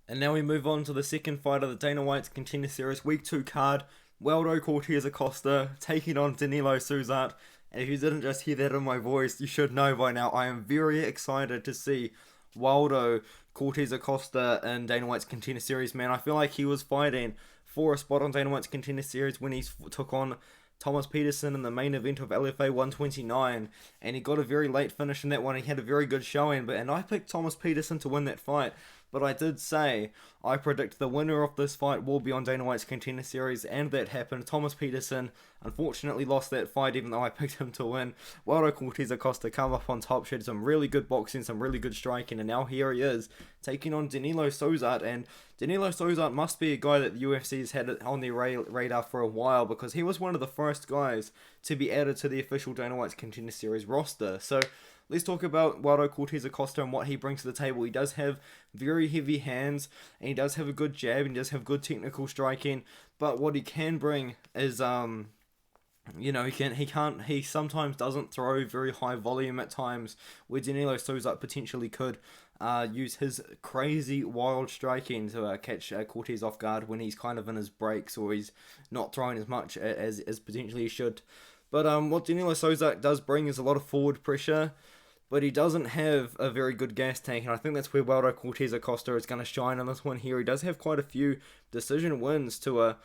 And now we move on to the second fight of the Dana White's Contender Series Week 2 card. Waldo Cortes-Acosta taking on Danilo Suzart. And if you didn't just hear that in my voice, you should know by now I am very excited to see Waldo Cortes-Acosta in Dana White's Contender Series. Man, I feel like he was fighting for a spot on Dana White's Contender Series when he took on Thomas Peterson in the main event of LFA 129, and he got a very late finish in that one. He had a very good showing, and I picked Thomas Peterson to win that fight. But I did say I predict the winner of this fight will be on Dana White's Contender Series, and that happened. Thomas Peterson unfortunately lost that fight, even though I picked him to win. Waldo Cortes-Acosta come up on top, showed some really good boxing, some really good striking, and now here he is taking on Danilo Suzart. And Danilo Suzart must be a guy that the UFC has had on their radar for a while, because he was one of the first guys to be added to the official Dana White's Contender Series roster. So let's talk about Waldo Cortes-Acosta and what he brings to the table. He does have very heavy hands, and he does have a good jab, and he does have good technical striking. But what he can bring is, he sometimes doesn't throw very high volume at times, where Danilo Suzart potentially could use his crazy wild striking to catch Cortes off guard when he's kind of in his breaks, or he's not throwing as much as potentially he should. But what Danilo Suzart does bring is a lot of forward pressure, but he doesn't have a very good gas tank, and I think that's where Waldo Cortes-Acosta is going to shine on this one here. He does have quite a few decision wins to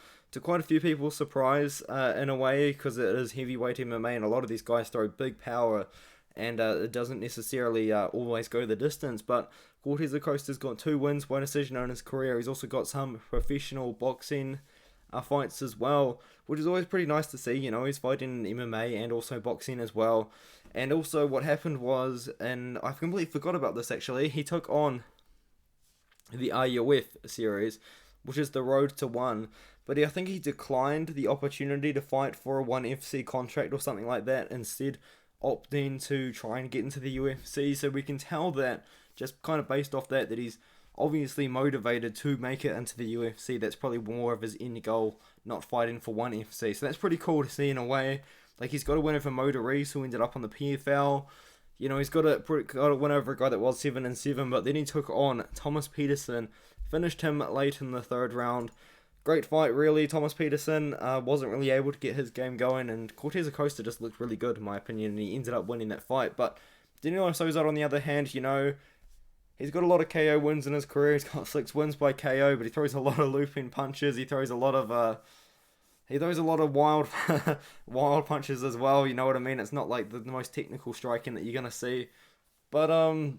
quite a few people's surprise in a way, because it is heavyweight MMA, and a lot of these guys throw big power, and it doesn't necessarily always go the distance. But Cortes-Acosta's got 2 wins by decision in his career. He's also got some professional boxing fights as well, which is always pretty nice to see. You know, he's fighting in MMA and also boxing as well. And also what happened was, and I completely forgot about this actually, he took on the RUF series, which is the Road to 1, but I think he declined the opportunity to fight for a 1 FC contract or something like that, instead opting to try and get into the UFC. So we can tell that, just kind of based off that he's obviously motivated to make it into the UFC. That's probably more of his end goal, not fighting for 1 FC. So that's pretty cool to see in a way. Like, he's got a win over Motor Reese, who ended up on the PFL. You know, he's got a win over a guy that was 7-7, but then he took on Thomas Peterson, finished him late in the 3rd round. Great fight, really. Thomas Peterson wasn't really able to get his game going, and Cortes-Acosta just looked really good, in my opinion, and he ended up winning that fight. But Danilo Suzart, on the other hand, you know, he's got a lot of KO wins in his career. He's got 6 wins by KO, but he throws a lot of looping punches. He throws a lot of wild wild punches as well. You know what I mean? It's not like the most technical striking that you're gonna see, but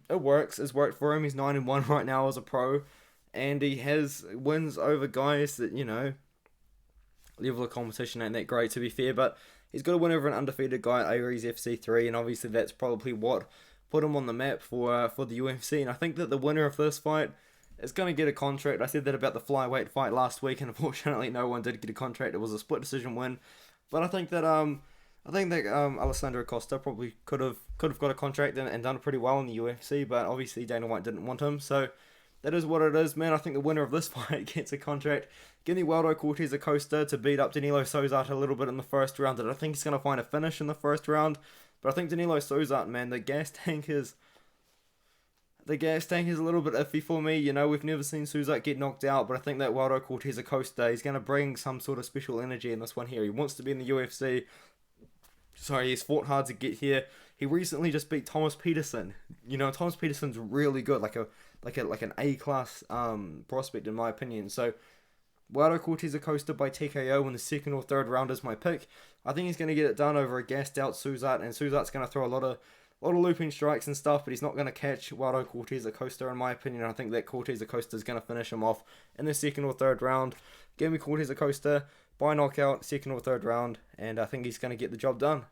it works. It's worked for him. He's 9-1 right now as a pro, and he has wins over guys that, you know, level of competition ain't that great, to be fair. But he's got a win over an undefeated guy at Aries FC3, and obviously that's probably what put him on the map for the UFC. And I think that the winner of this fight is going to get a contract. I said that about the flyweight fight last week, and unfortunately no one did get a contract. It was a split decision win. But I think that Alessandro Costa probably could have got a contract and done pretty well in the UFC, but obviously Dana White didn't want him. So that is what it is, man. I think the winner of this fight gets a contract. Give me Waldo Cortes-Acosta to beat up Danilo Suzart a little bit in the 1st round. And I think he's going to find a finish in the 1st round. But I think Danilo Suzart, man, the gas tank is a little bit iffy for me. You know, we've never seen Suzart get knocked out, but I think that Waldo Cortes-Acosta, he's going to bring some sort of special energy in this one here. He wants to be in the UFC. Sorry, he's fought hard to get here. He recently just beat Thomas Peterson. You know, Thomas Peterson's really good, like an A-class prospect, in my opinion. So Waldo Cortes-Acosta by TKO in the 2nd or 3rd round is my pick. I think he's going to get it done over a gassed out Suzart, and Suzart's going to throw a lot of looping strikes and stuff, but he's not going to catch Waldo Cortes-Acosta, in my opinion. I think that Cortes-Acosta is going to finish him off in the 2nd or 3rd round. Give me Cortes-Acosta by knockout, 2nd or 3rd round, and I think he's going to get the job done.